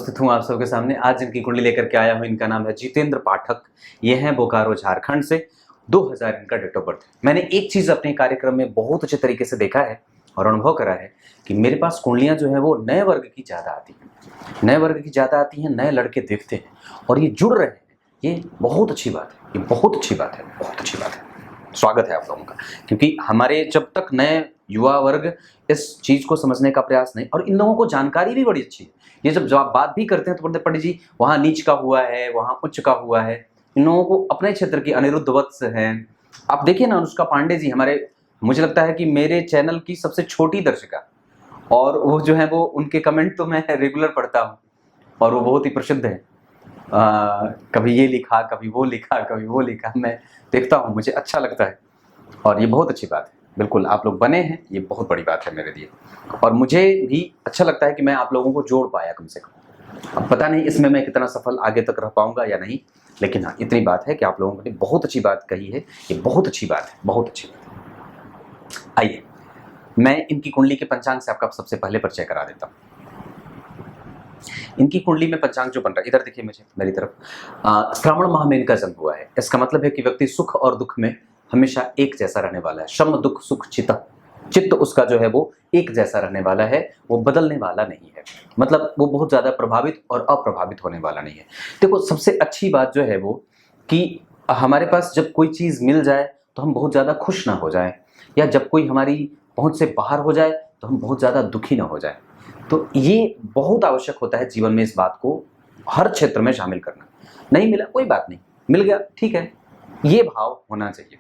उपस्थित हूँ आप सबके सामने। आज जिनकी कुंडली लेकर के आया हूँ इनका नाम है जितेंद्र पाठक। ये हैं बोकारो झारखंड से। 2000 इनका डेट ऑफ बर्थ है। मैंने एक चीज़ अपने कार्यक्रम में बहुत अच्छे तरीके से देखा है और अनुभव करा है कि मेरे पास कुंडलियाँ जो हैं वो नए वर्ग की ज़्यादा आती हैं, नए वर्ग की ज़्यादा आती हैं, नए लड़के देखते हैं और ये जुड़ रहे हैं। ये बहुत अच्छी बात है, ये बहुत अच्छी बात है, बहुत अच्छी बात है। स्वागत है आप लोगों का, क्योंकि हमारे जब तक नए युवा वर्ग इस चीज़ को समझने का प्रयास नहीं, और इन लोगों को जानकारी भी बड़ी अच्छी है। ये जब आप बात भी करते हैं तो बोलते पंडित जी वहाँ नीच का हुआ है, वहाँ उच्च का हुआ है। इन लोगों को अपने क्षेत्र की अनिरुद्ध वत्स हैं। आप देखिए ना, अनुष्का पांडे जी हमारे, मुझे लगता है कि मेरे चैनल की सबसे छोटी दर्शिका, और वो जो है वो उनके कमेंट तो मैं रेगुलर पढ़ता हूँ और वो बहुत ही प्रसिद्ध है। कभी ये लिखा, कभी वो लिखा, कभी वो लिखा, मैं देखता हूँ, मुझे अच्छा लगता है और ये बहुत अच्छी बात है। बिल्कुल आप लोग बने हैं, ये बहुत बड़ी बात है मेरे लिए, और मुझे भी अच्छा लगता है कि मैं आप लोगों को जोड़ पाया कम से कम। अब पता नहीं इसमें मैं कितना सफल आगे तक रह पाऊंगा या नहीं, लेकिन हाँ इतनी बात है कि आप लोगों ने बहुत अच्छी बात कही है। ये बहुत अच्छी बात है, बहुत अच्छी बात है। आइए मैं इनकी कुंडली के पंचांग से आपका सबसे पहले परिचय करा देता हूँ। इनकी कुंडली में पंचांग जो बन रहा है, इधर देखिए मुझे, मेरी तरफ, श्रावण माह में इनका जन्म हुआ है। इसका मतलब है कि व्यक्ति सुख और दुख में हमेशा एक जैसा रहने वाला है। शम दुख सुख चित्त उसका जो है वो एक जैसा रहने वाला है, वो बदलने वाला नहीं है। मतलब वो बहुत ज्यादा प्रभावित और अप्रभावित होने वाला नहीं है। देखो सबसे अच्छी बात जो है वो कि हमारे पास जब कोई चीज मिल जाए तो हम बहुत ज्यादा खुश ना हो जाए, या जब कोई हमारी पहुंच से बाहर हो जाए तो हम बहुत ज्यादा दुखी ना हो जाए। तो ये बहुत आवश्यक होता है जीवन में, इस बात को हर क्षेत्र में शामिल करना। नहीं मिला कोई बात नहीं, मिल गया ठीक है, ये भाव होना चाहिए।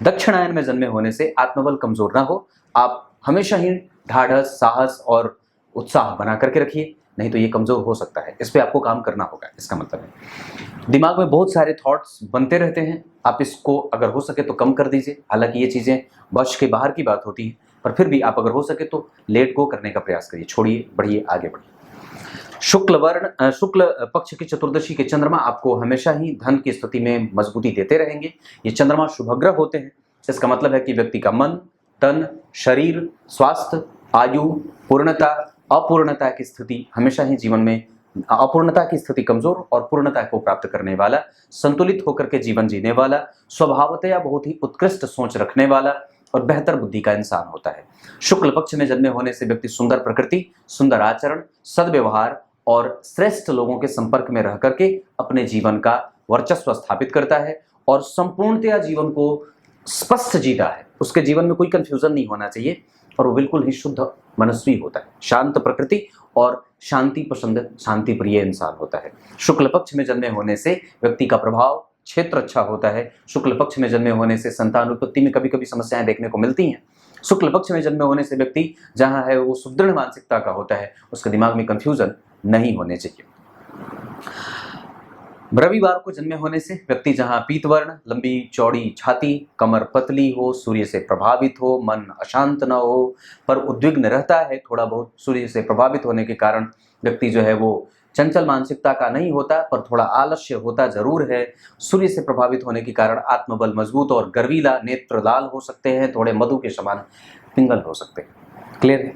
दक्षिणायन में जन्मे होने से आत्मबल कमजोर ना हो। आप हमेशा ही ढाढ़स, साहस और उत्साह बना करके रखिए, नहीं तो ये कमजोर हो सकता है। इस पे आपको काम करना होगा। इसका मतलब है दिमाग में बहुत सारे थॉट्स बनते रहते हैं, आप इसको अगर हो सके तो कम कर दीजिए। हालांकि ये चीजें वश के बाहर की बात होती है, पर फिर भी आप अगर हो सके तो लेट गो करने का प्रयास करिए, छोड़िए, बढ़िए, आगे बढ़िए। शुक्ल पक्ष की चतुर्दशी के चंद्रमा आपको हमेशा ही धन की स्थिति में मजबूती देते रहेंगे। ये चंद्रमा शुभग्रह होते हैं। इसका मतलब है कि व्यक्ति का मन, तन, शरीर, स्वास्थ्य, आयु, पूर्णता, अपूर्णता की स्थिति हमेशा ही जीवन में, अपूर्णता की स्थिति कमजोर और पूर्णता को प्राप्त करने वाला, संतुलित होकर के जीवन जीने वाला, स्वभावतया बहुत ही उत्कृष्ट सोच रखने वाला और बेहतर बुद्धि का इंसान होता है। शुक्ल पक्ष में जन्मे होने से व्यक्ति सुंदर प्रकृति, सुंदर आचरण, सद्व्यवहार और श्रेष्ठ लोगों के संपर्क में रह करके अपने जीवन का वर्चस्व स्थापित करता है और संपूर्णतया जीवन को स्पष्ट जीता है। उसके जीवन में कोई कंफ्यूजन नहीं होना चाहिए और वो बिल्कुल ही शुद्ध मनस्वी होता है, शांत प्रकृति और शांति पसंद, शांति प्रिय इंसान होता है। शुक्ल पक्ष में जन्मे होने से व्यक्ति का प्रभाव क्षेत्र अच्छा होता है। शुक्ल पक्ष में जन्मे होने से संतान उत्पत्ति में कभी कभी समस्याएं देखने को मिलती हैं। शुक्ल पक्ष में जन्मे होने से व्यक्ति जहां है वो सुदृढ़ मानसिकता का होता है, उसके दिमाग में कंफ्यूजन नहीं होने चाहिए। रविवार को जन्मे होने से व्यक्ति जहां पीतवर्ण, लंबी चौड़ी छाती, कमर पतली हो, सूर्य से प्रभावित हो, मन अशांत न हो पर उद्विग्न रहता है, थोड़ा बहुत सूर्य से प्रभावित होने के कारण व्यक्ति जो है वो चंचल मानसिकता का नहीं होता पर थोड़ा आलस्य होता जरूर है। सूर्य से प्रभावित होने के कारण आत्मबल मजबूत और गर्वीला, नेत्र लाल हो सकते हैं, थोड़े मधु के समान पिंगल हो सकते हैं। क्लियर है?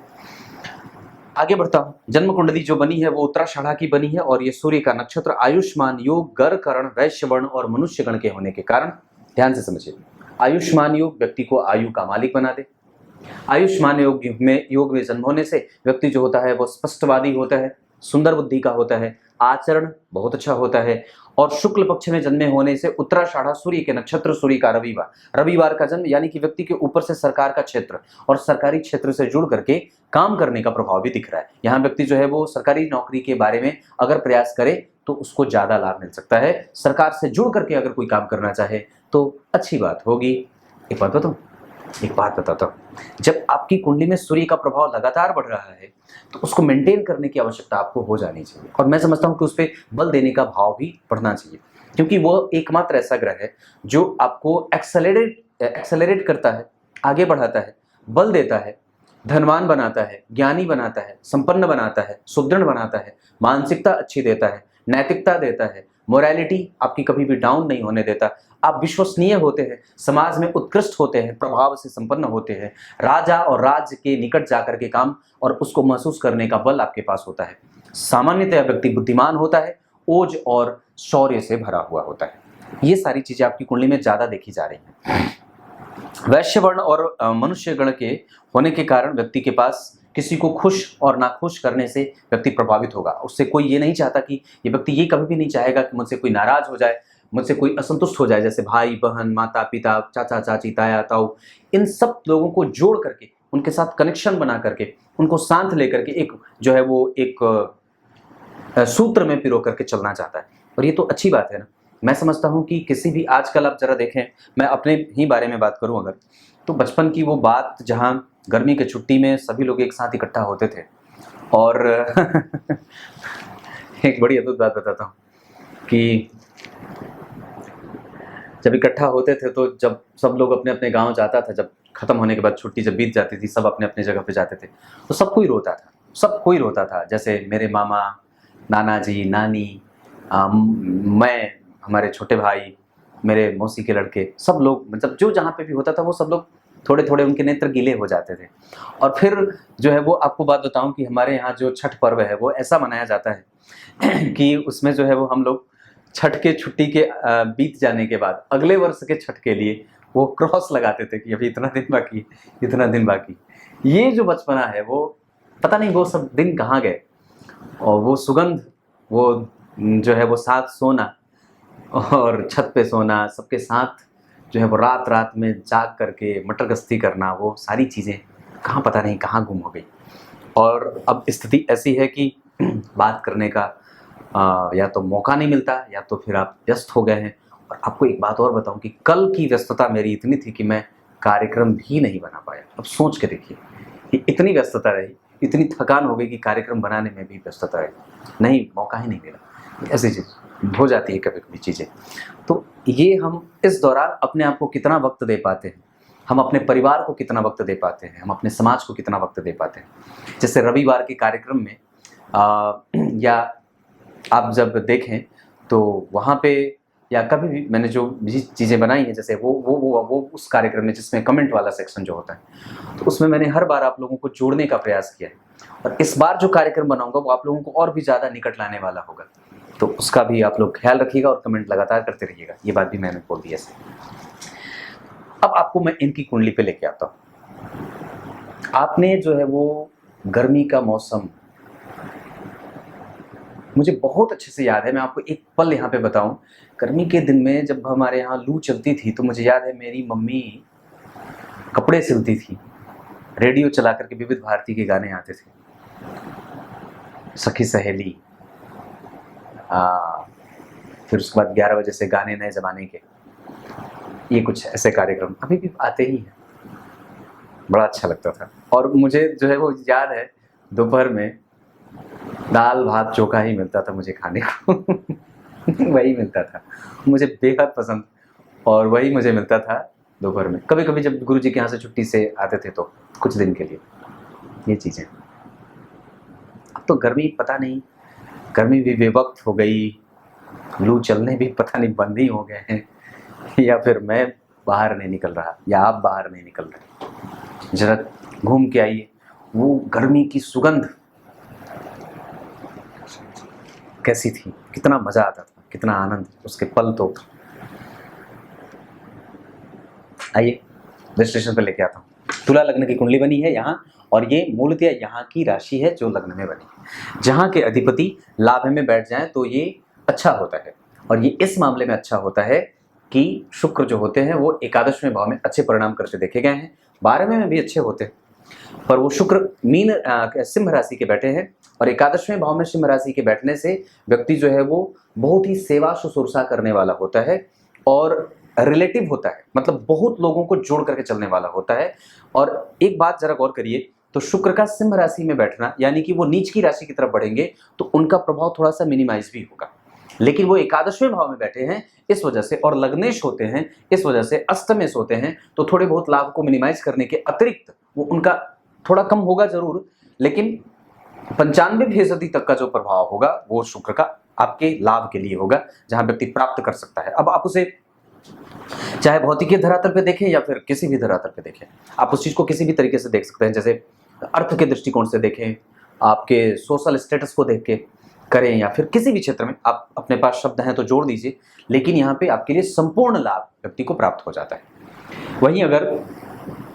आगे बढ़ता हूं। जन्म कुंडली जो बनी है वो उत्तराषाढ़ा की बनी है और ये सूर्य का नक्षत्र आयुष्मान योग, गर करण, वैश्य वर्ण और मनुष्य गण के होने के कारण, ध्यान से समझिए, आयुष्मान योग व्यक्ति को आयु का मालिक बना दे। आयुष्मान योग में जन्म होने से व्यक्ति जो होता है वो स्पष्टवादी होता है, सुंदर बुद्धि का होता है, आचरण बहुत अच्छा होता है। और शुक्ल पक्ष में जन्मे होने से उत्तराषाढ़ा सूर्य के नक्षत्र, सूर्य का रविवार का जन्म, यानी कि व्यक्ति के ऊपर से सरकार का क्षेत्र और सरकारी क्षेत्र से जुड़ करके काम करने का प्रभाव भी दिख रहा है। यहाँ व्यक्ति जो है वो सरकारी नौकरी के बारे में अगर प्रयास करे तो उसको ज्यादा लाभ मिल सकता है। सरकार से जुड़ करके अगर कोई काम करना चाहे तो अच्छी बात होगी। एक बात बताता हूँ, जब आपकी कुंडली में सूर्य का प्रभाव लगातार बढ़ रहा है तो उसको मेंटेन करने की आवश्यकता आपको हो जानी चाहिए, और मैं समझता हूँ कि उस पर बल देने का भाव भी बढ़ना चाहिए, क्योंकि वो एकमात्र ऐसा ग्रह है जो आपको एक्सेलरेट करता है, आगे बढ़ाता है, बल देता है, धनवान बनाता है, ज्ञानी बनाता है, संपन्न बनाता है, सुदृढ़ बनाता है, मानसिकता अच्छी देता है, नैतिकता देता है, मोरालिटी आपकी कभी भी डाउन नहीं होने देता। आप विश्वसनीय होते हैं, समाज में उत्कृष्ट होते हैं, प्रभाव से संपन्न होते हैं, राजा और राज्य के निकट जाकर के काम और उसको महसूस करने का बल आपके पास होता है। सामान्यतः व्यक्ति बुद्धिमान होता है, ओज और शौर्य से भरा हुआ होता है। ये सारी चीजें आपकी कुंडली में ज्यादा देखी जा रही हैं। वैश्य वर्ण और मनुष्य गण के होने के कारण व्यक्ति के पास किसी को खुश और नाखुश करने से व्यक्ति प्रभावित होगा। उससे कोई ये नहीं चाहता कि ये व्यक्ति ये कभी भी नहीं चाहेगा कि मुझसे कोई नाराज हो जाए, मुझसे कोई असंतुष्ट हो जाए। जैसे भाई बहन, माता पिता, चाचा चाची, ताया ताऊ, इन सब लोगों को जोड़ करके, उनके साथ कनेक्शन बना करके, उनको साथ लेकर के एक जो है वो एक सूत्र में पिरो करके चलना चाहता है। और ये तो अच्छी बात है ना। मैं समझता हूँ कि किसी भी, आजकल आप जरा देखें, मैं अपने ही बारे में बात करूँ अगर, तो बचपन की वो बात जहाँ गर्मी की छुट्टी में सभी लोग एक साथ इकट्ठा होते थे और एक बड़ी अद्भुत बात बताता हूँ कि जब इकट्ठा होते थे तो जब सब लोग अपने अपने गांव जाता था, जब खत्म होने के बाद छुट्टी जब बीत जाती थी, सब अपने अपने जगह पे जाते थे, तो सब कोई रोता था, सब कोई रोता था। जैसे मेरे मामा, नाना जी, नानी, मैं, हमारे छोटे भाई, मेरे मौसी के लड़के, सब लोग, मतलब जो जहाँ पे भी होता था वो सब लोग थोड़े थोड़े उनके नेत्र गीले हो जाते थे। और फिर जो है वो आपको बात बताऊं कि हमारे यहाँ जो छठ पर्व है वो ऐसा मनाया जाता है कि उसमें जो है वो हम लोग छठ के छुट्टी के बीत जाने के बाद अगले वर्ष के छठ के लिए वो क्रॉस लगाते थे कि अभी इतना दिन बाकी, इतना दिन बाकी। ये जो बचपना है वो पता नहीं वो सब दिन कहाँ गए। और वो सुगंध, वो जो है वो साथ सोना और छत पे सोना, सबके साथ जो है वो रात रात में जाग करके मटर गश्ती करना, वो सारी चीज़ें कहाँ पता नहीं कहाँ गुम हो गई। और अब स्थिति ऐसी है कि बात करने का या तो मौका नहीं मिलता या तो फिर आप व्यस्त हो गए हैं। और आपको एक बात और बताऊं कि कल की व्यस्तता मेरी इतनी थी कि मैं कार्यक्रम भी नहीं बना पाया। अब सोच के देखिए कि इतनी व्यस्तता रही, इतनी थकान हो गई कि कार्यक्रम बनाने में भी व्यस्तता रही, नहीं, मौका ही नहीं मिला। ऐसी चीज़ हो जाती है कभी कभी चीज़ें। तो ये हम इस दौरान अपने आप को कितना वक्त दे पाते हैं, हम अपने परिवार को कितना वक्त दे पाते हैं, हम अपने समाज को कितना वक्त दे पाते हैं। जैसे रविवार के कार्यक्रम में या आप जब देखें तो वहाँ पे या कभी भी मैंने जो भी चीज़ें बनाई हैं, जैसे वो उस कार्यक्रम में जिसमें कमेंट वाला सेक्शन जो होता है, तो उसमें मैंने हर बार आप लोगों को जोड़ने का प्रयास किया है। और इस बार जो कार्यक्रम बनाऊंगा वो आप लोगों को और भी ज़्यादा निकट लाने वाला होगा। तो उसका भी आप लोग ख्याल रखिएगा और कमेंट लगातार करते रहिएगा। ये बात भी मैंने बोल दी ऐसे। अब आपको मैं इनकी कुंडली पे लेके आता हूँ। आपने जो है वो गर्मी का मौसम, मुझे बहुत अच्छे से याद है, मैं आपको एक पल यहाँ पे बताऊं। गर्मी के दिन में जब हमारे यहाँ लू चलती थी तो मुझे याद है मेरी मम्मी कपड़े सिलती थी, रेडियो चला करके विविध भारती के गाने आते थे, सखी सहेली, फिर उसके बाद 11 बजे से गाने नए ज़माने के, ये कुछ ऐसे कार्यक्रम अभी भी आते ही हैं। बड़ा अच्छा लगता था। और मुझे जो है वो याद है दोपहर में दाल भात चोखा ही मिलता था मुझे खाने को वही मिलता था, मुझे बेहद पसंद, और वही मुझे मिलता था दोपहर में। कभी कभी जब गुरुजी के यहाँ से छुट्टी से आते थे तो कुछ दिन के लिए ये चीज़ें। अब तो गर्मी पता नहीं, गर्मी भी बेवक्त हो गई, लू चलने भी पता नहीं बंद ही हो गए हैं, या फिर मैं बाहर नहीं निकल रहा या आप बाहर नहीं निकल रहे। जरा घूम के आइए, वो गर्मी की सुगंध कैसी थी, कितना मजा आता था, कितना आनंद, उसके पल तो। आइए विश्लेषण पर लेके आता हूँ। तुला लग्न की कुंडली बनी है यहाँ, और ये मूलतः यहाँ की राशि है जो लग्न में बनी है। जहाँ के अधिपति लाभ में बैठ जाएं तो ये अच्छा होता है। और ये इस मामले में अच्छा होता है कि शुक्र जो होते हैं वो एकादशवें भाव में अच्छे परिणाम करते देखे गए हैं, 12वें में भी अच्छे होते हैं। पर वो शुक्र सिंह राशि के बैठे हैं, और एकादशवें भाव में सिंह राशि के बैठने से व्यक्ति जो है वो बहुत ही सेवा शुश्रूषा करने वाला होता है, और रिलेटिव होता है, मतलब बहुत लोगों को जोड़ करके चलने वाला होता है। और एक बात जरा गौर करिए, तो शुक्र का सिंह राशि में बैठना यानी कि वो नीच की राशि की तरफ बढ़ेंगे तो उनका प्रभाव थोड़ा सा मिनिमाइज भी होगा। लेकिन वो एकादशवें भाव में बैठे हैं इस वजह से, और लग्नेश होते हैं इस वजह से, अष्टमेश होते हैं, तो थोड़े बहुत लाभ को मिनिमाइज करने के अतिरिक्त वो उनका थोड़ा कम होगा जरूर, लेकिन 95% तक का जो प्रभाव होगा वो शुक्र का आपके लाभ के लिए होगा, जहां व्यक्ति प्राप्त कर सकता है। अब आप उसे चाहे भौतिक धरातल पे देखें या फिर किसी भी धरातल पे देखें, आप उस चीज को किसी भी तरीके से देख सकते हैं। जैसे अर्थ के दृष्टिकोण से देखें, आपके सोशल स्टेटस को देख के करें, या फिर किसी भी क्षेत्र में आप अपने पास शब्द हैं तो जोड़ दीजिए, लेकिन यहाँ पे आपके लिए संपूर्ण लाभ व्यक्ति को प्राप्त हो जाता है। वहीं अगर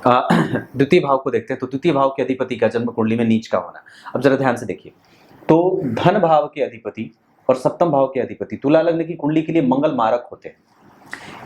द्वितीय भाव को देखते हैं तो द्वितीय भाव के अधिपति का जन्म कुंडली में नीच का होना। अब जरा ध्यान से देखिए, तो धन भाव के अधिपति और सप्तम भाव के अधिपति तुला लग्न की कुंडली के लिए मंगल मारक होते हैं।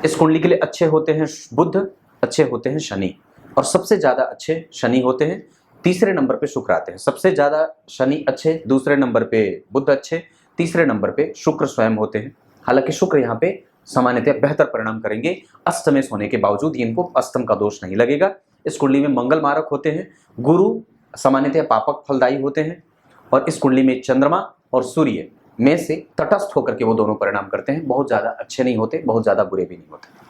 इस कुंडली के लिए अच्छे होते हैं बुध, अच्छे होते हैं शनि, और सबसे ज्यादा अच्छे शनि होते हैं। तीसरे नंबर पे शुक्र आते हैं। सबसे ज्यादा शनि अच्छे, दूसरे नंबर पे बुध अच्छे, तीसरे नंबर पे शुक्र स्वयं होते हैं। हालांकि शुक्र यहाँ पे सामान्यतः बेहतर परिणाम करेंगे, अष्टमेश होने के बावजूद इनको अष्टम का दोष नहीं लगेगा। इस कुंडली में मंगल मारक होते हैं। गुरु सामान्यतः पापक फलदायी होते हैं, और इस कुंडली में चंद्रमा और सूर्य में से तटस्थ होकर के वो दोनों परिणाम करते हैं। बहुत ज्यादा अच्छे नहीं होते, बहुत ज्यादा बुरे भी नहीं होते।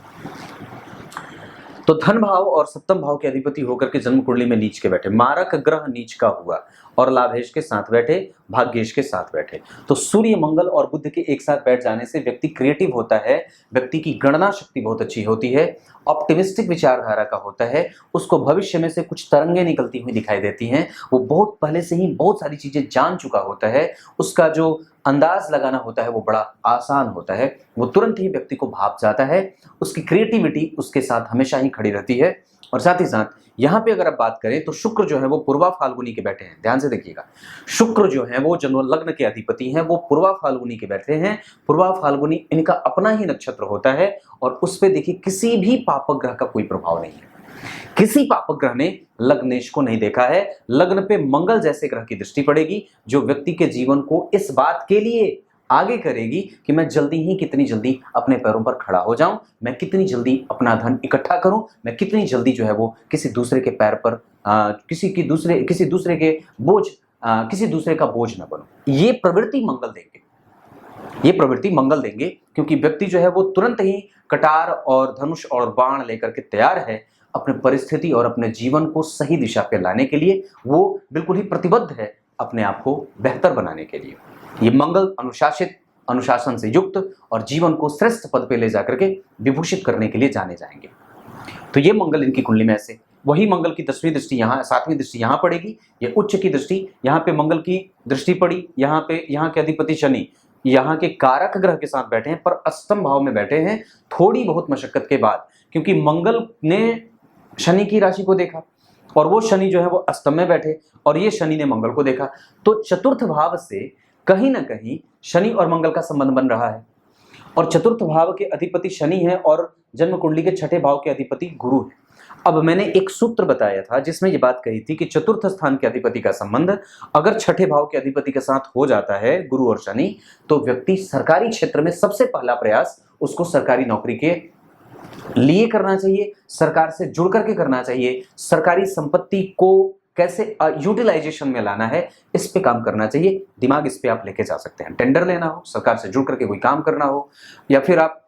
तो धन भाव और सप्तम भाव के अधिपति होकर के जन्म कुंडली में नीच के बैठे, मारक ग्रह नीच का हुआ और लाभेश के साथ बैठे, भाग्येश के साथ बैठे। तो सूर्य, मंगल और बुध के एक साथ बैठ जाने से व्यक्ति क्रिएटिव होता है, व्यक्ति की गणना शक्ति बहुत अच्छी होती है, ऑप्टिमिस्टिक विचारधारा का होता है, उसको भविष्य में से कुछ तरंगे निकलती हुई दिखाई देती हैं। वो बहुत पहले से ही बहुत सारी चीजें जान चुका होता है, उसका जो अंदाज लगाना होता है वो बड़ा आसान होता है, वो तुरंत ही व्यक्ति को भाप जाता है। उसकी क्रिएटिविटी उसके साथ हमेशा ही खड़ी रहती है। और साथ ही साथ यहाँ पे अगर आप बात करें तो शुक्र जो है वो पूर्वा फाल्गुनी के बैठे हैं। ध्यान से देखिएगा, शुक्र जो है वो जन्म लग्न के अधिपति हैं, वो पूर्वा फाल्गुनी के बैठे हैं। पूर्वा फाल्गुनी इनका अपना ही नक्षत्र होता है, और उस पे देखिए किसी भी पापक ग्रह का कोई प्रभाव नहीं है। किसी पापक ग्रह ने लग्नेश को नहीं देखा है। लग्न पे मंगल जैसे ग्रह की दृष्टि पड़ेगी, जो व्यक्ति के जीवन को इस बात के लिए आगे करेगी कि मैं कितनी जल्दी अपने पैरों पर खड़ा हो जाऊं, मैं कितनी जल्दी अपना धन इकट्ठा करूं, मैं कितनी जल्दी जो है वो किसी दूसरे के पैर पर किसी दूसरे का बोझ न बनूं। ये प्रवृत्ति मंगल देंगे, क्योंकि व्यक्ति जो है वो तुरंत ही कटार और धनुष और बाण लेकर के तैयार है अपने परिस्थिति और अपने जीवन को सही दिशा पे लाने के लिए। वो बिल्कुल ही प्रतिबद्ध है अपने आप को बेहतर बनाने के लिए। ये मंगल अनुशासन से युक्त और जीवन को श्रेष्ठ पद पे ले जाकर के विभूषित करने के लिए जाने जाएंगे। तो ये मंगल इनकी कुंडली में ऐसे, वही मंगल की 10वीं दृष्टि यहाँ, 7वीं दृष्टि यहाँ पड़ेगी, ये उच्च की दृष्टि यहाँ पे मंगल की दृष्टि पड़ी। यहाँ के अधिपति शनि यहाँ के कारक ग्रह के साथ बैठे हैं, पर अष्टम भाव में बैठे हैं थोड़ी बहुत मशक्कत के बाद, क्योंकि मंगल ने शनि की राशि को देखा और वो शनि जो है वो अष्टम में बैठे, और ये शनि ने मंगल को देखा। तो चतुर्थ भाव से कहीं ना कहीं शनि और मंगल का संबंध बन रहा है, और चतुर्थ भाव के अधिपति शनि है और जन्म कुंडली के छठे भाव के अधिपति गुरु है। अब मैंने एक सूत्र बताया था जिसमें ये बात कही थी कि चतुर्थ स्थान के अधिपति का संबंध अगर छठे भाव के अधिपति के साथ हो जाता है, गुरु और शनि, तो व्यक्ति सरकारी क्षेत्र में सबसे पहला प्रयास उसको सरकारी नौकरी के लिए करना चाहिए, सरकार से जुड़ करके करना चाहिए, सरकारी संपत्ति को कैसे यूटिलाइजेशन में लाना है इस पे काम करना चाहिए। दिमाग इस पे आप लेके जा सकते हैं। टेंडर लेना हो, सरकार से जुड़ करके कोई काम करना हो, या फिर आप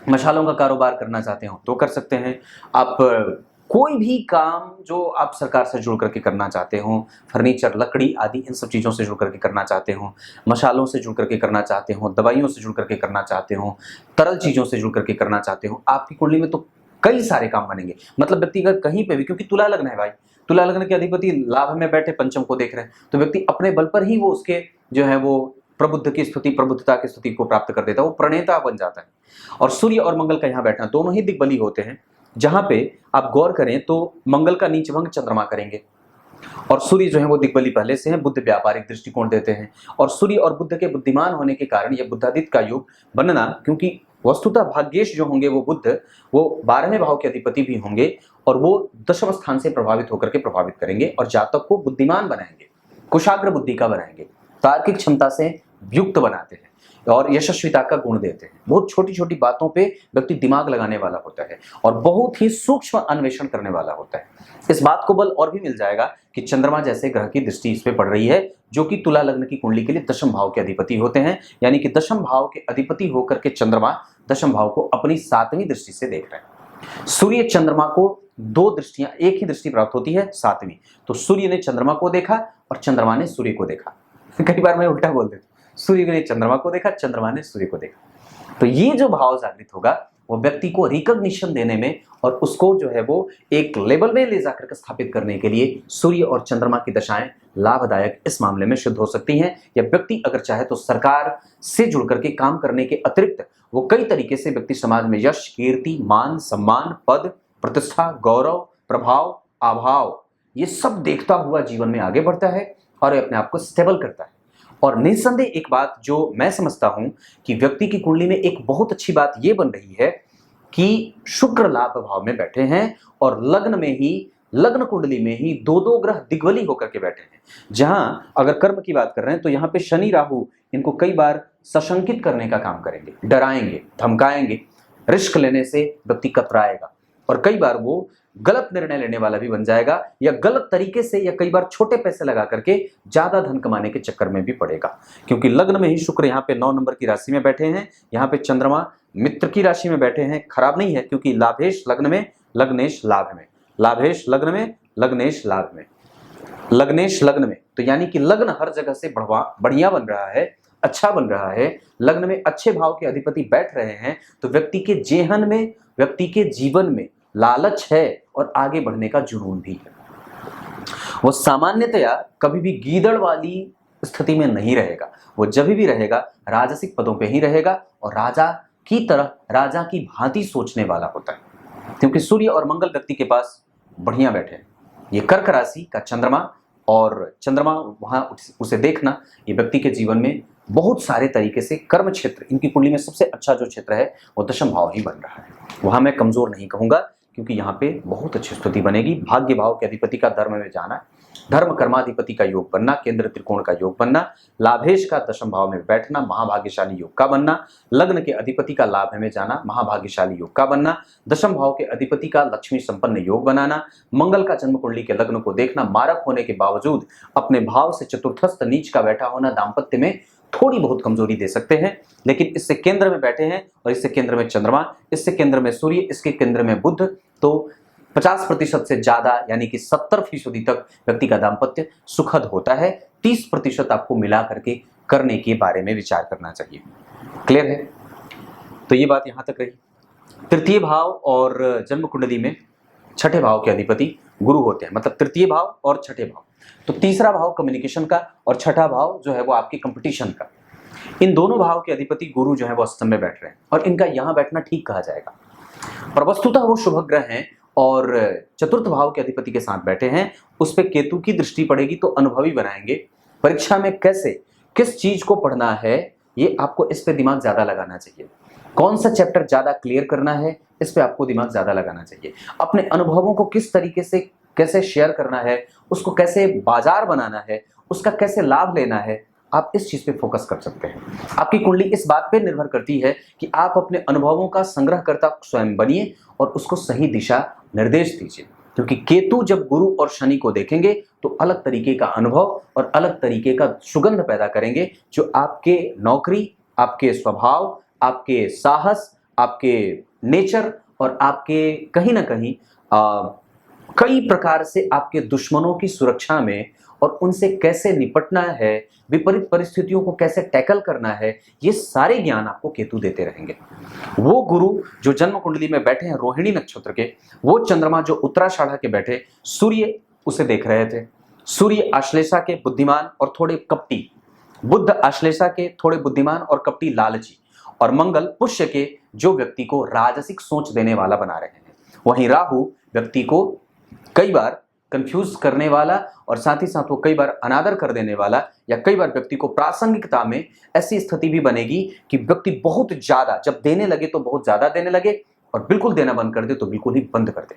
मशालों का कारोबार करना चाहते हो तो कर सकते हैं। आप कोई भी काम जो आप सरकार से जुड़ करके करना चाहते हो, फर्नीचर, लकड़ी आदि इन सब चीज़ों से जुड़ करके करना चाहते हो, मशालों से जुड़ करके करना चाहते हो, दवाइयों से जुड़ करके करना चाहते हो, तरल चीज़ों से जुड़ करके करना चाहते हो, आपकी कुंडली में तो कई सारे काम बनेंगे। मतलब व्यक्ति अगर कहीं पे भी, क्योंकि तुला लग्न है भाई, तुला लग्न के अधिपति लाभ में बैठे पंचम को देख रहे हैं, तो व्यक्ति अपने बल पर ही वो उसके जो है वो प्रबुद्धता की स्थिति को प्राप्त कर देता है, वो प्रणेता बन जाता है। और सूर्य और मंगल का यहाँ बैठना, दोनों ही दिग्बली होते हैं। जहां पे आप गौर करें तो मंगल का नीचभंग चंद्रमा करेंगे, और सूर्य जो है वो दिग्बली पहले से है, बुध व्यापारिक दृष्टिकोण देते हैं, और सूर्य और बुध के बुद्धिमान होने के कारण यह बुद्धादित्य का योग बनना, क्योंकि वस्तुतः भाग्येश जो होंगे वो बुध, वो 12वें भाव के अधिपति भी होंगे, और वो दशम स्थान से प्रभावित होकर के प्रभावित करेंगे और जातक को बुद्धिमान बनाएंगे, कुशाग्र बुद्धि का बनाएंगे, तार्किक क्षमता से युक्त बनाते हैं और यशस्विता का गुण देते हैं। बहुत छोटी छोटी बातों पे व्यक्ति दिमाग लगाने वाला होता है और बहुत ही सूक्ष्म अन्वेषण करने वाला होता है। इस बात को बल और भी मिल जाएगा कि चंद्रमा जैसे ग्रह की दृष्टि इस पे पड़ रही है, जो कि तुला लग्न की कुंडली के लिए दशम भाव के अधिपति होते हैं। यानी कि दशम भाव के अधिपति होकर के चंद्रमा दशम भाव को अपनी 7वीं दृष्टि से देख रहे हैं। सूर्य चंद्रमा को 2 दृष्टियां, एक ही दृष्टि प्राप्त होती है 7वीं। तो सूर्य ने चंद्रमा को देखा और चंद्रमा ने सूर्य को देखा। कई बार मैं उल्टा बोल देता हूं, सूर्य ने चंद्रमा को देखा, चंद्रमा ने सूर्य को देखा। तो ये जो भाव जागृत होगा वो व्यक्ति को रिकॉग्निशन देने में और उसको जो है वो एक लेवल में ले जाकर के स्थापित करने के लिए सूर्य और चंद्रमा की दशाएं लाभदायक इस मामले में सिद्ध हो सकती हैं। या व्यक्ति अगर चाहे तो सरकार से जुड़ करके काम करने के अतिरिक्त वो कई तरीके से व्यक्ति समाज में यश, कीर्ति, मान, सम्मान, पद, प्रतिष्ठा, गौरव, प्रभाव, अभाव ये सब देखता हुआ जीवन में आगे बढ़ता है और अपने आप को स्टेबल करता है। और निस्संदेह एक बात जो मैं समझता हूं कि व्यक्ति की कुंडली में एक बहुत अच्छी बात यह बन रही है कि शुक्र लाभ भाव में बैठे हैं और लग्न कुंडली में ही दो ग्रह दिग्बली होकर के बैठे हैं। जहां अगर कर्म की बात कर रहे हैं तो यहाँ पे शनि राहु इनको कई बार सशंकित करने का काम करेंगे, डराएंगे, धमकाएंगे, रिस्क लेने से व्यक्ति कतराएगा और कई बार वो गलत निर्णय लेने वाला भी बन जाएगा या गलत तरीके से या कई बार छोटे पैसे लगा करके ज्यादा धन कमाने के चक्कर में भी पड़ेगा। क्योंकि लग्न में ही शुक्र यहाँ पे 9 नंबर की राशि में बैठे हैं, यहाँ पे चंद्रमा मित्र की राशि में बैठे हैं। खराब नहीं है क्योंकि लाभेश लग्न में, लग्नेश लाभ में, लाभेश लग्न में, लग्नेश लाभ में, लग्नेश लग्न में। तो यानी कि लग्न हर जगह से बढ़िया बन रहा है, अच्छा बन रहा है। लग्न में अच्छे भाव के अधिपति बैठ रहे हैं तो व्यक्ति के जेहन में, व्यक्ति के जीवन में लालच है और आगे बढ़ने का जुनून भी है। वो सामान्यतया कभी भी गीदड़ वाली स्थिति में नहीं रहेगा, वो जब भी रहेगा राजसिक पदों पे ही रहेगा और राजा की तरह, राजा की भांति सोचने वाला होता है। क्योंकि सूर्य और मंगल व्यक्ति के पास बढ़िया बैठे हैं। ये कर्क राशि का चंद्रमा और चंद्रमा वहां उसे देखना ये व्यक्ति के जीवन में बहुत सारे तरीके से कर्म क्षेत्र, इनकी कुंडली में सबसे अच्छा जो क्षेत्र है वो दशम भाव ही बन रहा है। वहां मैं कमजोर नहीं कहूंगा क्योंकि यहाँ पे बहुत अच्छी स्थिति बनेगी। भाग्य भाव के अधिपति का धर्म में जाना, धर्म कर्माधिपति का योग बनना, केंद्र त्रिकोण का योग बनना, लाभेश का दशम भाव में बैठना, महाभाग्यशाली योग का बनना, लग्न के अधिपति का लाभ में जाना, महाभाग्यशाली योग का बनना, दशम भाव के अधिपति का लक्ष्मी संपन्न योग बनाना, मंगल का जन्म कुंडली के लग्न को देखना, मारक होने के बावजूद अपने भाव से चतुर्थस्थ नीच का बैठा होना दाम्पत्य में थोड़ी बहुत कमजोरी दे सकते हैं। लेकिन इससे केंद्र में बैठे हैं और इससे केंद्र में चंद्रमा, इससे केंद्र में सूर्य, इसके केंद्र में बुध, तो 50% से ज्यादा यानी कि 70% तक व्यक्ति का दाम्पत्य सुखद होता है। 30% आपको मिला करके करने के बारे में विचार करना चाहिए। क्लियर है? तो ये बात यहां तक रही। तृतीय भाव और जन्म कुंडली में छठे भाव के अधिपति गुरु होते हैं, मतलब तृतीय भाव और छठे भाव। तो तीसरा भाव कम्युनिकेशन का और छठा भाव जो है वो आपकी कंपटीशन का। इन दोनों भाव के अधिपति गुरु जो है वो अष्टम में बैठ रहे हैं और इनका यहां बैठना ठीक कहा जाएगा। पर वस्तुतः वो शुभ ग्रह हैं और चतुर्थ भाव के अधिपति के साथ बैठे हैं। उस पर केतु की दृष्टि पड़ेगी तो अनुभवी बनाएंगे। परीक्षा में कैसे किस चीज को पढ़ना है ये आपको इस पे दिमाग ज्यादा लगाना चाहिए। कौन सा चैप्टर ज्यादा क्लियर करना है इस पे आपको दिमाग ज्यादा लगाना चाहिए। अपने अनुभवों को किस तरीके से कैसे शेयर करना है, उसको कैसे बाजार बनाना है, उसका कैसे लाभ लेना है, आप इस चीज पे फोकस कर सकते हैं। आपकी कुंडली इस बात पे निर्भर करती है कि आप अपने अनुभवों का संग्रहकर्ता स्वयं बनिए और उसको सही दिशा निर्देश दीजिए। क्योंकि केतु जब गुरु और शनि को देखेंगे तो अलग तरीके का अनुभव और अलग तरीके का सुगंध पैदा करेंगे जो आपके नौकरी, आपके स्वभाव, आपके साहस, आपके नेचर और आपके कहीं ना कहीं कई प्रकार से आपके दुश्मनों की सुरक्षा में और उनसे कैसे निपटना है, विपरीत परिस्थितियों को कैसे टैकल करना है, ये सारे ज्ञान आपको केतु देते रहेंगे। वो गुरु जो जन्म कुंडली में बैठे हैं रोहिणी नक्षत्र के, वो चंद्रमा जो उत्तराषाढ़ा के बैठे, सूर्य उसे देख रहे थे। सूर्य आश्लेषा के बुद्धिमान और थोड़े कपटी, बुध आश्लेषा के थोड़े बुद्धिमान और कपटी लालची, और मंगल पुष्य के जो व्यक्ति को राजसिक सोच देने वाला बना रहे हैं। वहीं राहु व्यक्ति को कई बार कंफ्यूज करने वाला और साथ ही साथ वो कई बार अनादर कर देने वाला या कई बार व्यक्ति को प्रासंगिकता में ऐसी स्थिति भी बनेगी कि व्यक्ति बहुत ज्यादा जब देने लगे तो बहुत ज्यादा देने लगे और बिल्कुल देना बंद कर दे तो बिल्कुल ही बंद कर दे।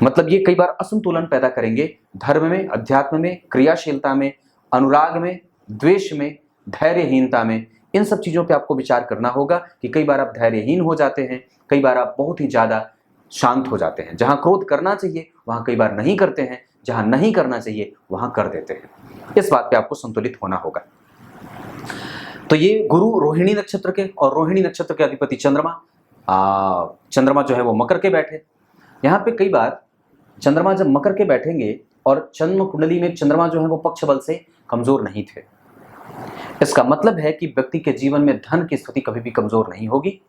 मतलब ये कई बार असंतुलन पैदा करेंगे धर्म में, अध्यात्म में, क्रियाशीलता में, अनुराग में, द्वेष में, धैर्यहीनता में। इन सब चीजों पे आपको विचार करना होगा कि कई बार आप धैर्यहीन हो जाते हैं, कई बार आप बहुत ही ज्यादा शांत हो जाते हैं। जहां क्रोध करना चाहिए वहां कई बार नहीं करते हैं, जहां नहीं करना चाहिए वहां कर देते हैं। इस बात पे आपको संतुलित होना होगा। तो ये गुरु रोहिणी नक्षत्र के और रोहिणी नक्षत्र के अधिपति चंद्रमा जो है वो मकर के बैठे। यहाँ पे कई बार चंद्रमा जब मकर के बैठेंगे और जन्म कुंडली में चंद्रमा जो है वो पक्ष बल से कमजोर नहीं थे, इसका मतलब है कि व्यक्ति के जीवन में धन की स्थिति कभी भी कमजोर नहीं होगी,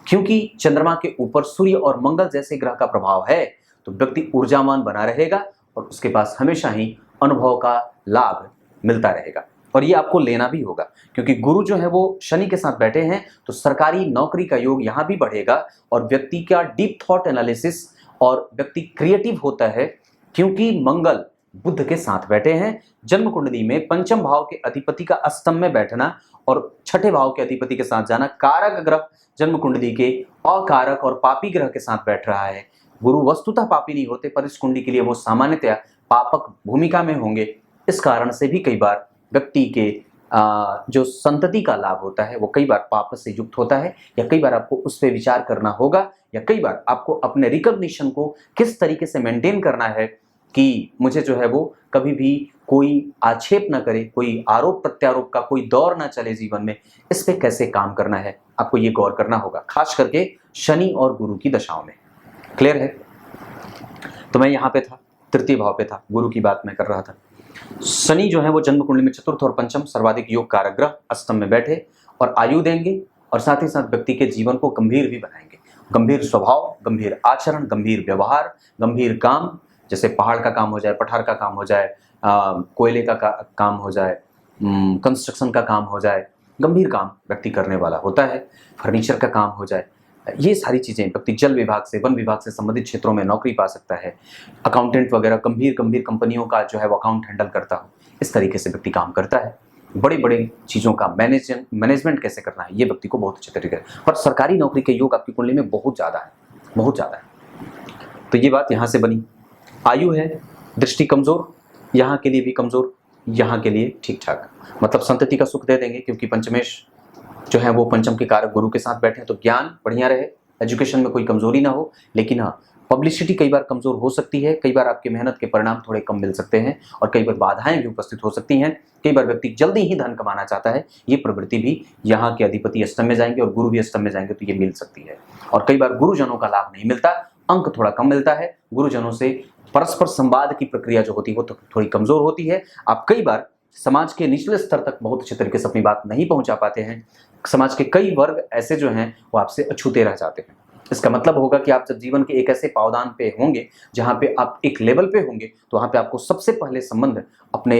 क्योंकि चंद्रमा के ऊपर सूर्य और मंगल जैसे ग्रह का प्रभाव है। तो व्यक्ति ऊर्जावान बना रहेगा और उसके पास हमेशा ही अनुभव का लाभ मिलता रहेगा, और ये आपको लेना भी होगा, क्योंकि गुरु जो है वो शनि के साथ बैठे हैं, तो सरकारी नौकरी का योग यहाँ भी बढ़ेगा और व्यक्ति का डीप थॉट एनालिसिस और व्यक्ति क्रिएटिव होता है, क्योंकि मंगल बुध के साथ बैठे हैं। जन्म कुंडली में पंचम भाव के अधिपति का अष्टम में बैठना और छठे भाव के अधिपति के साथ जाना, कारक ग्रह जन्म कुंडली के अकारक और पापी ग्रह के साथ बैठ रहा है। गुरु वस्तुतः पापी नहीं होते, पर इस कुंडली के लिए वो सामान्यतया पापक भूमिका में होंगे। इस कारण से भी कई बार व्यक्ति के जो संतति का लाभ होता है वो कई बार पाप से युक्त होता है, या कई बार आपको उस पर विचार करना होगा, या कई बार आपको अपने रिकॉग्निशन को किस तरीके से मेंटेन करना है कि मुझे जो है वो कभी भी कोई आक्षेप ना करे, कोई आरोप प्रत्यारोप का कोई दौर ना चले जीवन में, इस पे कैसे काम करना है आपको ये गौर करना होगा, खास करके शनि और गुरु की दशाओं में। क्लियर है? तो मैं यहाँ पे था, तृतीय भाव पे था, गुरु की बात मैं कर रहा था। शनि जो है वो जन्म कुंडली में चतुर्थ और पंचम सर्वाधिक योग कारक ग्रह अष्टम में बैठे और आयु देंगे, और साथ ही साथ व्यक्ति के जीवन को गंभीर भी बनाएंगे। गंभीर स्वभाव, गंभीर आचरण, गंभीर व्यवहार, गंभीर काम, जैसे पहाड़ का काम हो जाए, पठार का काम हो जाए, कोयले का काम हो जाए, कंस्ट्रक्शन का काम हो जाए, गंभीर काम व्यक्ति करने वाला होता है। फर्नीचर का काम हो जाए, ये सारी चीज़ें व्यक्ति जल विभाग से, वन विभाग से संबंधित क्षेत्रों में नौकरी पा सकता है। अकाउंटेंट वगैरह गंभीर गंभीर कंपनियों का जो है वो अकाउंट हैंडल करता हो, इस तरीके से व्यक्ति काम करता है। बड़ी बड़ी चीज़ों का मैनेजमेंट कैसे करना है ये व्यक्ति को बहुत अच्छे तरीके से, पर सरकारी नौकरी के योग आपकी कुंडली में बहुत ज़्यादा है, बहुत ज़्यादा है। तो ये बात यहाँ से बनी। आयु है, दृष्टि कमजोर, यहाँ के लिए भी कमजोर, यहाँ के लिए ठीक ठाक, मतलब संतति का सुख दे देंगे, क्योंकि पंचमेश जो है वो पंचम के कारक गुरु के साथ बैठे हैं। तो ज्ञान बढ़िया रहे, एजुकेशन में कोई कमजोरी ना हो, लेकिन हाँ पब्लिसिटी कई बार कमजोर हो सकती है, कई बार आपकी मेहनत के परिणाम थोड़े कम मिल सकते हैं, और कई बार बाधाएं भी उपस्थित हो सकती हैं। कई बार व्यक्ति जल्दी ही धन कमाना चाहता है, ये प्रवृत्ति भी यहाँ के अधिपति अष्टम में जाएंगे और गुरु भी अष्टम में जाएंगे तो ये मिल सकती है। और कई बार गुरुजनों का लाभ नहीं मिलता, अंक थोड़ा कम मिलता है, गुरुजनों से परस्पर संवाद की प्रक्रिया जो होती है वो तो थोड़ी कमजोर होती है। आप कई बार समाज के निचले स्तर तक बहुत अच्छे तरीके से अपनी बात नहीं पहुंचा पाते हैं। समाज के कई वर्ग ऐसे जो हैं वो आपसे अछूते रह जाते हैं। इसका मतलब होगा कि आप जब जीवन के एक ऐसे पावदान पे होंगे जहां पे आप एक लेवल पे होंगे, तो वहां पे आपको सबसे पहले संबंध अपने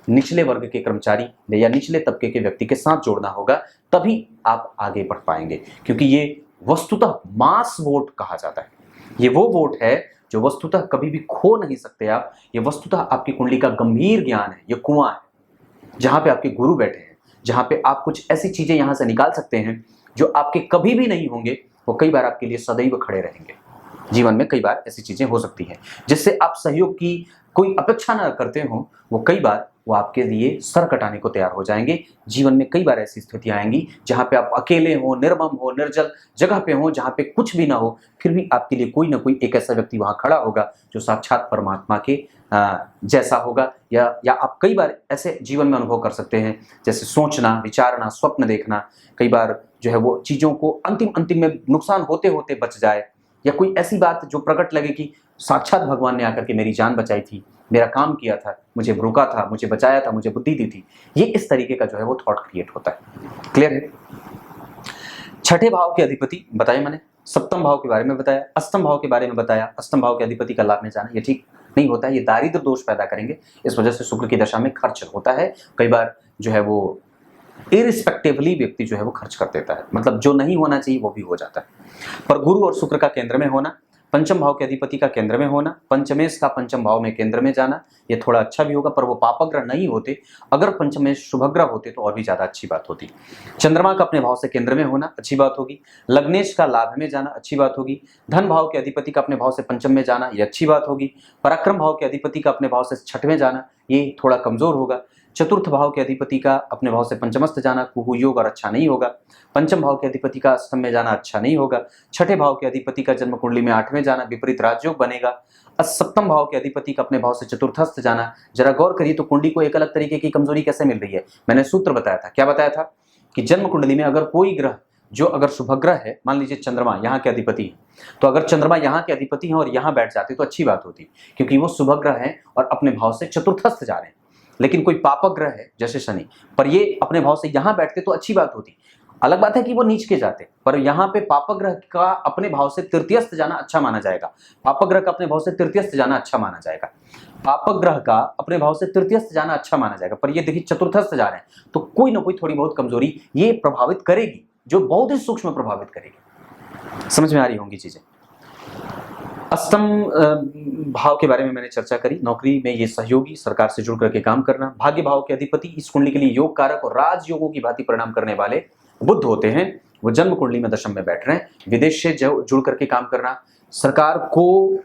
निचले वर्ग के कर्मचारी या निचले तबके के व्यक्ति के साथ जोड़ना होगा, तभी आप आगे बढ़ पाएंगे। क्योंकि ये वस्तुतः मास वोट कहा जाता है, ये वो वोट है जो वस्तुतः कभी भी खो नहीं सकते आप। ये वस्तुतः आपकी कुंडली का गंभीर ज्ञान है, ये कुआं है जहां पे आपके गुरु बैठे हैं, जहां पे आप कुछ ऐसी चीजें यहां से निकाल सकते हैं जो आपके कभी भी नहीं होंगे, वो कई बार आपके लिए सदैव खड़े रहेंगे। जीवन में कई बार ऐसी चीजें हो सकती हैं जिससे आप सहयोग की कोई अपेक्षा न करते हो, वो कई बार वो आपके लिए सर कटाने को तैयार हो जाएंगे। जीवन में कई बार ऐसी स्थितियां आएंगी जहां पे आप अकेले हो, निर्मम हो, निर्जल जगह पे हो, जहां पे कुछ भी ना हो, फिर भी आपके लिए कोई ना कोई एक ऐसा व्यक्ति वहां खड़ा होगा जो साक्षात परमात्मा के जैसा होगा। या आप कई बार ऐसे जीवन में अनुभव कर सकते हैं, जैसे सोचना, विचारना, स्वप्न देखना, कई बार जो है वो चीज़ों को अंतिम में नुकसान होते होते बच जाए, या कोई ऐसी बात जो प्रकट लगे कि साक्षात भगवान ने आकर के मेरी जान बचाई थी, मेरा काम किया था, मुझे रोका था, मुझे बचाया था, मुझे बुद्धि दी थी। ये इस तरीके का जो है वो थॉट क्रिएट होता है। क्लियर है? छठे भाव के अधिपति बताया मैंने, सप्तम भाव के बारे में बताया, अष्टम भाव के बारे में बताया। अष्टम भाव के अधिपति का लाभ में जाना ये ठीक नहीं होता है, ये दारिद्र दोष पैदा करेंगे। इस वजह से शुक्र की दशा में खर्च होता है, कई बार जो है वो इरिस्पेक्टिवली व्यक्ति जो है वो खर्च कर देता है, मतलब जो नहीं होना चाहिए वो भी हो जाता है। पर गुरु और शुक्र का केंद्र में होना, पंचम भाव के अधिपति का केंद्र में होना, पंचमेश का पंचम भाव में केंद्र में जाना, ये थोड़ा अच्छा भी होगा, पर वो पापग्रह नहीं होते। अगर पंचमेश शुभग्रह होते तो और भी ज्यादा अच्छी बात होती। चंद्रमा का अपने भाव से केंद्र में होना अच्छी बात होगी। लग्नेश का लाभ में जाना अच्छी बात होगी। धन भाव के अधिपति का अपने भाव से पंचम में जाना ये अच्छी बात होगी। पराक्रम भाव के अधिपति का अपने भाव से छठवें जाना ये थोड़ा कमजोर होगा। चतुर्थ भाव के अधिपति का अपने भाव से पंचमस्थ जाना कुहू योग और अच्छा नहीं होगा। पंचम भाव के अधिपति का अष्टम में जाना अच्छा नहीं होगा। छठे भाव के अधिपति का जन्म कुंडली में आठवें जाना विपरीत राजयोग बनेगा। सप्तम भाव के अधिपति का अपने भाव से चतुर्थस्थ जाना, जरा गौर करिए तो कुंडली को एक अलग तरीके की कमजोरी कैसे मिल रही है। मैंने सूत्र बताया था, क्या बताया था कि जन्म कुंडली में अगर कोई ग्रह जो अगर शुभग्रह है, मान लीजिए चंद्रमा यहाँ के अधिपति है, तो अगर चंद्रमा यहाँ के अधिपति हैं और यहाँ बैठ जाते तो अच्छी बात होती, क्योंकि वो शुभग्रह हैं और अपने भाव से चतुर्थस्थ जा रहे हैं। लेकिन कोई पापक ग्रह है जैसे शनि, पर ये अपने भाव से यहाँ बैठते तो अच्छी बात होती। अलग बात है कि वो नीच के जाते, पर यहाँ पे पापक ग्रह का अपने भाव से तृतीयस्थ जाना अच्छा माना जाएगा। पापक ग्रह का अपने भाव से तृतीयस्थ जाना अच्छा माना जाएगा। पापक ग्रह का अपने भाव से तृतीयस्थ जाना अच्छा माना जाएगा, पर ये देखिए चतुर्थस्थ जा रहे हैं, तो कोई ना कोई थोड़ी बहुत कमजोरी ये प्रभावित करेगी, जो बहुत ही सूक्ष्म प्रभावित करेगी। समझ में आ रही होंगी चीजें। अष्टम भाव के बारे में मैंने चर्चा करी। नौकरी में ये सहयोगी, सरकार से जुड़ करके काम करना। भाग्य भाव के अधिपति इस कुंडली के लिए योग कारक और राजयोगों की भांति परिणाम करने वाले बुध होते हैं। वो जन्म कुंडली में दशम में बैठ रहे हैं। विदेश से जुड़ करके काम करना, सरकार को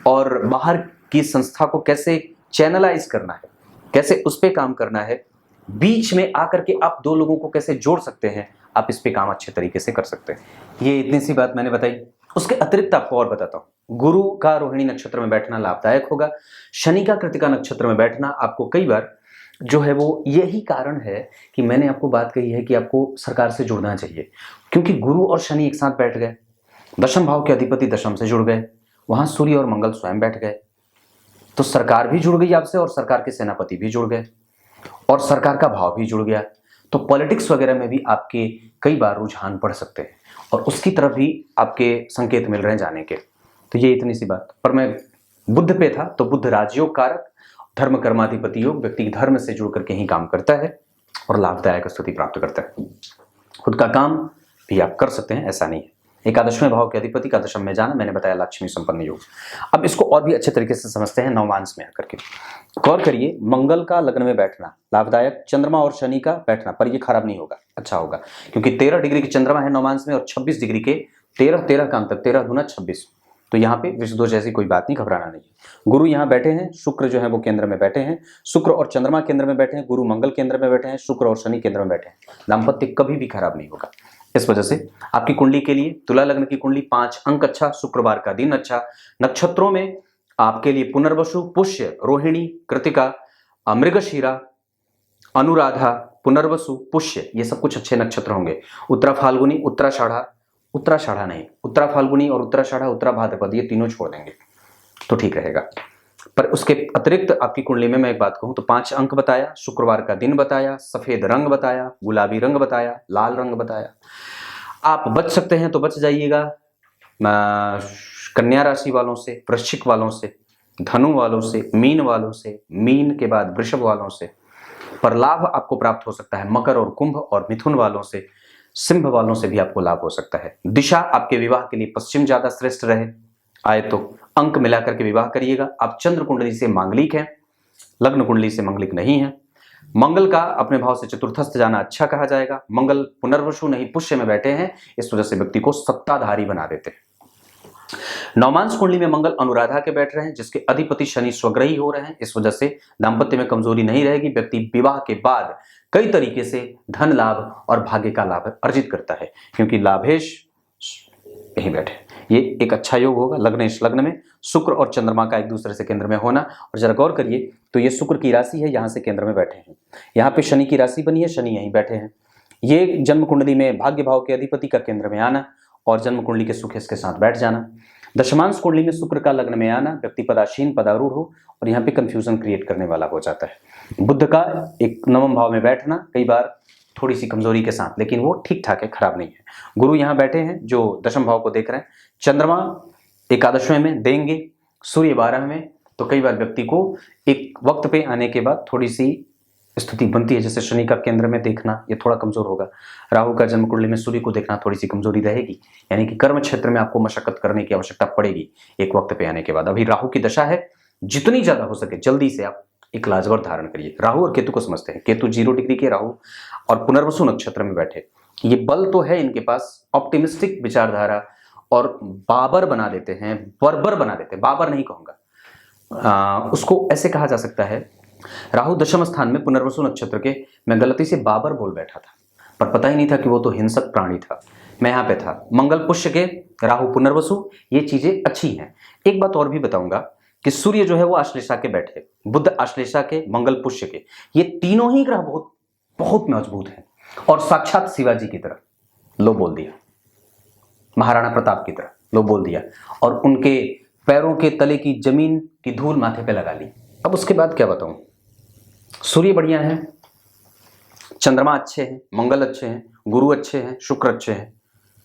और बाहर की संस्था को कैसे चैनलाइज करना है, कैसे उस पर काम करना है, बीच में आकर के आप दो लोगों को कैसे जोड़ सकते हैं, आप इस पे काम अच्छे तरीके से कर सकते हैं। ये इतनी सी बात मैंने बताई। उसके अतिरिक्त आपको और बताता हूं, गुरु का रोहिणी नक्षत्र में बैठना लाभदायक होगा। शनि का कृतिका नक्षत्र में बैठना आपको कई बार जो है वो यही कारण है कि मैंने आपको बात कही है कि आपको सरकार से जुड़ना चाहिए, क्योंकि गुरु और शनि एक साथ बैठ गए, दशम भाव के अधिपति दशम से जुड़ गए, वहां सूर्य और मंगल स्वयं बैठ गए, तो सरकार भी जुड़ गई आपसे और सरकार के सेनापति भी जुड़ गए और सरकार का भाव भी जुड़ गया। तो पॉलिटिक्स वगैरह में भी आपके कई बार रुझान बढ़ सकते हैं और उसकी तरफ भी आपके संकेत मिल रहे हैं जाने के। तो ये इतनी सी बात। पर मैं बुध पे था, तो बुध राजयोग कारक, धर्म कर्माधिपति योग, व्यक्ति धर्म से जुड़ करके ही काम करता है और लाभदायक स्थिति प्राप्त करता है। खुद का काम भी आप कर सकते हैं, ऐसा नहीं है। एकादशवें भाव के अधिपति का दशम में जाना, मैंने बताया लक्ष्मी संपन्न योग। अब इसको और भी अच्छे तरीके से समझते हैं नवमांश में आकर के। गौर करिए, मंगल का लग्न में बैठना लाभदायक, चंद्रमा और शनि का बैठना, पर ये खराब नहीं होगा, अच्छा होगा, क्योंकि 13 डिग्री के चंद्रमा है नवमांश में और 26 डिग्री के 13 का अंतर, 13 दूना 26, तो यहाँ पे विषदोष जैसी कोई बात नहीं, घबराना नहीं। गुरु यहाँ बैठे हैं, शुक्र जो है वो केंद्र में बैठे हैं, शुक्र और चंद्रमा केंद्र में बैठे हैं, गुरु मंगल केंद्र में बैठे हैं, शुक्र और शनि केंद्र में बैठे हैं। दाम्पत्य कभी भी खराब नहीं होगा। इस वजह से आपकी कुंडली के लिए, तुला लग्न की कुंडली, 5 अंक अच्छा, शुक्रवार का दिन अच्छा, नक्षत्रों में आपके लिए पुनर्वसु, पुष्य, रोहिणी, कृतिका, मृगशीरा, अनुराधा, पुनर्वसु, पुष्य, ये सब कुछ अच्छे नक्षत्र होंगे। उत्तरा फाल्गुनी, उत्तराषाढ़ा नहीं, उत्तरा फाल्गुनी और उत्तराषाढ़ा, उत्तरा भाद्रपद, ये तीनों छोड़ देंगे तो ठीक रहेगा। पर उसके अतिरिक्त आपकी कुंडली में मैं एक बात कहूं तो 5 अंक बताया, शुक्रवार का दिन बताया, सफेद रंग बताया, गुलाबी रंग बताया, लाल रंग बताया। आप बच सकते हैं तो बच जाइएगा कन्या राशि वालों से, वृश्चिक वालों से, धनु वालों से, मीन वालों से, मीन के बाद वृषभ वालों से। पर लाभ आपको प्राप्त हो सकता है मकर और कुंभ और मिथुन वालों से, सिंह वालों से भी आपको लाभ हो सकता है। दिशा आपके विवाह के लिए पश्चिम ज्यादा श्रेष्ठ रहे, आए तो अंक मिलाकर के विवाह करिएगा। आप चंद्र कुंडली से मांगलिक हैं, लग्न कुंडली से मांगलिक नहीं है। मंगल का अपने भाव से चतुर्थस्थ जाना अच्छा कहा जाएगा। मंगल पुनर्वसु नहीं पुष्य में बैठे हैं, इस वजह से व्यक्ति को सत्ताधारी बना देते हैं। नवमांश कुंडली में मंगल अनुराधा के बैठ रहे हैं, जिसके अधिपति शनि स्वग्रही हो रहे हैं, इस वजह से दाम्पत्य में कमजोरी नहीं रहेगी। व्यक्ति विवाह के बाद कई तरीके से धन लाभ और भाग्य का लाभ अर्जित करता है, क्योंकि लाभेश यहीं बैठे। ये एक अच्छा योग होगा। लग्नेश लग्न में शुक्र और चंद्रमा का एक दूसरे से केंद्र में होना। और जरा गौर करिए तो ये शुक्र की राशि है, यहाँ से केंद्र में बैठे हैं, यहाँ पे शनि की राशि बनी है, शनि यहीं बैठे हैं। ये जन्म कुंडली में भाग्य भाव के अधिपति का केंद्र में आना और जन्म कुंडली के सुख इसके साथ बैठ जाना। दशमांश कुंडली में शुक्र का लग्न में आना, व्यक्ति पदासीन पदारूढ़ हो और यहाँ पे कंफ्यूजन क्रिएट करने वाला हो जाता है। बुध का एक नवम भाव में बैठना कई बार थोड़ी सी कमजोरी के साथ, लेकिन वो ठीक ठाक है, खराब नहीं है। गुरु यहाँ बैठे हैं जो दशम भाव को देख रहे हैं, चंद्रमा एकादशवें में देंगे, सूर्य 12 में, तो कई बार व्यक्ति को एक वक्त पे आने के बाद थोड़ी सी स्थिति बनती है, जैसे शनि का केंद्र में देखना ये थोड़ा कमजोर होगा। राहु का जन्म कुंडली में सूर्य को देखना थोड़ी सी कमजोरी रहेगी, यानी कि कर्म क्षेत्र में आपको मशक्कत करने की आवश्यकता पड़ेगी एक वक्त पे आने के बाद। अभी राहु की दशा है, जितनी ज्यादा हो सके जल्दी से आप एक लाजवर धारण करिए। राहु और केतु को समझते हैं, केतु 0 डिग्री के राहु और पुनर्वसु नक्षत्र में बैठे, ये बल तो है इनके पास, ऑप्टिमिस्टिक विचारधारा, और बाबर बना देते हैं, बर्बर बना देते हैं, बाबर नहीं कहूंगा, उसको ऐसे कहा जा सकता है। राहु दशम स्थान में पुनर्वसु नक्षत्र के, मैं गलती से बाबर बोल बैठा था, पर पता ही नहीं था कि वो तो हिंसक प्राणी था, मैं यहाँ पे था। मंगल पुष्य के, राहु पुनर्वसु, ये चीजें अच्छी हैं। एक बात और भी बताऊंगा कि सूर्य जो है वो आश्लेषा के बैठे, बुध आश्लेषा के, मंगल पुष्य के, ये तीनों ही ग्रह बहुत बहुत मजबूत हैं और साक्षात शिवाजी की तरह लो बोल दिया, महाराणा प्रताप की तरह लो बोल दिया, और उनके पैरों के तले की जमीन की धूल माथे पे लगा ली। अब उसके बाद क्या बताऊं, सूर्य बढ़िया है, चंद्रमा अच्छे हैं, मंगल अच्छे हैं, गुरु अच्छे हैं, शुक्र अच्छे हैं,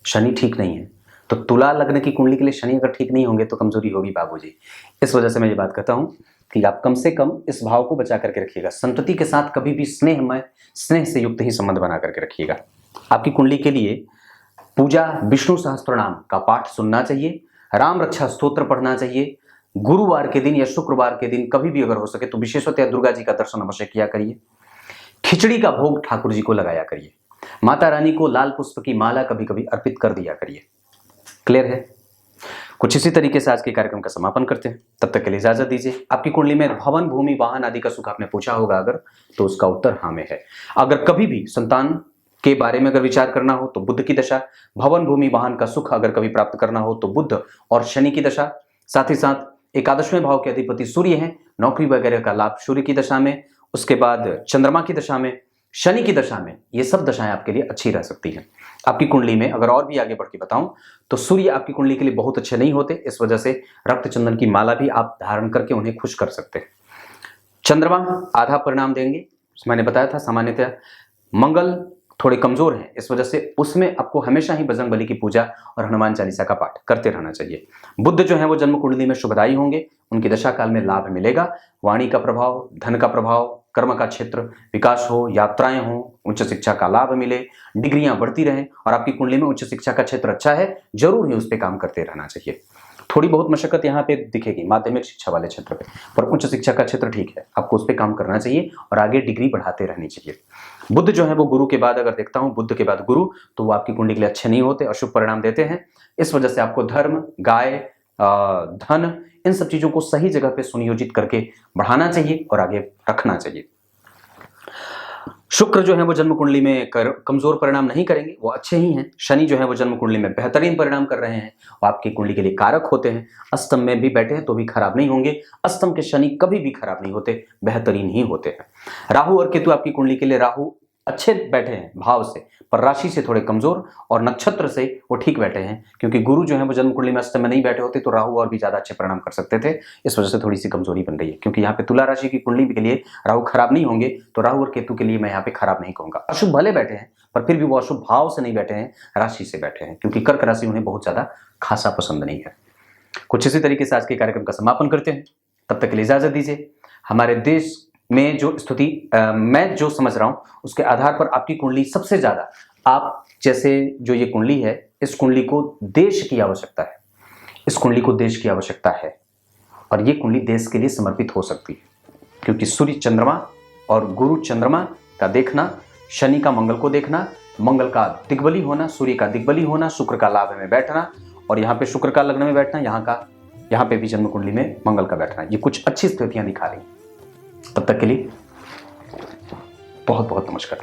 शनि ठीक नहीं है। तो तुला लग्न की कुंडली के लिए शनि अगर ठीक नहीं होंगे तो कमजोरी होगी बाबूजी। इस वजह से मैं ये बात कहता हूं कि आप कम से कम इस भाव को बचा करके रखिएगा। संतति के साथ कभी भी स्नेह से युक्त ही संबंध बना करके रखिएगा। आपकी कुंडली के लिए पूजा विष्णु सहस्त्रनाम का पाठ सुनना चाहिए, राम रक्षा स्तोत्र पढ़ना चाहिए। गुरुवार के दिन या शुक्रवार के दिन कभी भी अगर हो सके तो विशेषतः दुर्गा जी का दर्शन अवश्य किया करिए। खिचड़ी का भोग ठाकुर जी को लगाया करिए। माता रानी को लाल पुष्प की माला कभी कभी अर्पित कर दिया करिए। क्लियर है? कुछ इसी तरीके से आज के कार्यक्रम का समापन करते हैं। तब तक के लिए इजाजत दीजिए। आपकी कुंडली में भवन भूमि वाहन आदि का सुख आपने पूछा होगा अगर, तो उसका उत्तर हाँ में है। अगर कभी भी संतान के बारे में अगर विचार करना हो तो बुध की दशा, भवन भूमि वाहन का सुख अगर कभी प्राप्त करना हो तो बुध और शनि की दशा, साथ ही साथ एकादशवें भाव के अधिपति सूर्य हैं, नौकरी वगैरह का लाभ सूर्य की दशा में, उसके बाद चंद्रमा की दशा में, शनि की दशा में, ये सब दशाएं आपके लिए अच्छी रह सकती हैं। आपकी कुंडली में अगर और भी आगे बढ़ के बताऊं तो सूर्य आपकी कुंडली के लिए बहुत अच्छे नहीं होते, इस वजह से रक्त चंदन की माला भी आप धारण करके उन्हें खुश कर सकते हैं। चंद्रमा आधा परिणाम देंगे, मैंने बताया था सामान्यतः। मंगल थोड़े कमजोर हैं, इस वजह से उसमें आपको हमेशा ही बजरंग बली की पूजा और हनुमान चालीसा का पाठ करते रहना चाहिए। बुध जो है वो जन्म कुंडली में शुभदायी होंगे, उनकी दशा काल में लाभ मिलेगा। वाणी का प्रभाव, धन का प्रभाव, कर्म का क्षेत्र विकास हो, यात्राएं हो, उच्च शिक्षा का लाभ मिले, डिग्रियां बढ़ती रहें। और आपकी कुंडली में उच्च शिक्षा का क्षेत्र अच्छा है, जरूर ही उस पर काम करते रहना चाहिए। थोड़ी बहुत मशक्कत यहाँ पे दिखेगी माध्यमिक शिक्षा वाले क्षेत्र पे, पर उच्च शिक्षा का क्षेत्र ठीक है, आपको उस पर काम करना चाहिए और आगे डिग्री बढ़ाते रहनी चाहिए। बुध जो है वो गुरु के बाद अगर देखता हूं, बुध के बाद गुरु, तो वो आपकी कुंडली के लिए अच्छे नहीं होते, अशुभ परिणाम देते हैं। इस वजह से आपको धर्म, गाय, धन, इन सब चीजों को सही जगह पे सुनियोजित करके बढ़ाना चाहिए और आगे रखना चाहिए। शुक्र जो है वो जन्म कुंडली में कमजोर परिणाम नहीं करेंगे, वो अच्छे ही हैं। शनि जो है वो जन्म कुंडली में बेहतरीन परिणाम कर रहे हैं, वो आपकी कुंडली के लिए कारक होते हैं। अष्टम में भी बैठे हैं तो भी खराब नहीं होंगे। अष्टम के शनि कभी भी खराब नहीं होते, बेहतरीन ही होते हैं। राहु और केतु आपकी कुंडली के लिए, राहु अच्छे बैठे हैं भाव से, पर राशि से थोड़े कमजोर, और नक्षत्र से वो ठीक बैठे हैं, क्योंकि गुरु जो है वो जन्म कुंडली में अष्टम में नहीं बैठे होते तो राहु और भी ज्यादा अच्छे परिणाम कर सकते थे। इस वजह से थोड़ी सी कमजोरी बन रही है, क्योंकि यहाँ पे तुला राशि की कुंडली के लिए राहु खराब नहीं होंगे, तो राहु और केतु के लिए मैं यहाँ पे खराब नहीं कहूंगा। अशुभ भले बैठे हैं, पर फिर भी वो अशुभ भाव से नहीं बैठे हैं, राशि से बैठे हैं, क्योंकि कर्क राशि उन्हें बहुत ज्यादा खासा पसंद नहीं है। कुछ इसी तरीके से आज के कार्यक्रम का समापन करते हैं। तब तक के लिए इजाजत दीजिए। हमारे देश में जो स्थिति मैं जो समझ रहा हूं उसके आधार पर आपकी कुंडली सबसे ज्यादा, आप जैसे जो ये कुंडली है, इस कुंडली को देश की आवश्यकता है, इस कुंडली को देश की आवश्यकता है, और ये कुंडली देश के लिए समर्पित हो सकती है, क्योंकि सूर्य चंद्रमा और गुरु चंद्रमा का देखना, शनि का मंगल को देखना, मंगल का दिग्बली होना, सूर्य का दिग्बली होना, शुक्र का लाभ में बैठना, और यहाँ पे शुक्र का लग्न में बैठना, यहाँ पे भी जन्म कुंडली में मंगल का बैठना, ये कुछ अच्छी स्थितियां दिखा रही। तब तक के लिए बहुत बहुत नमस्कार।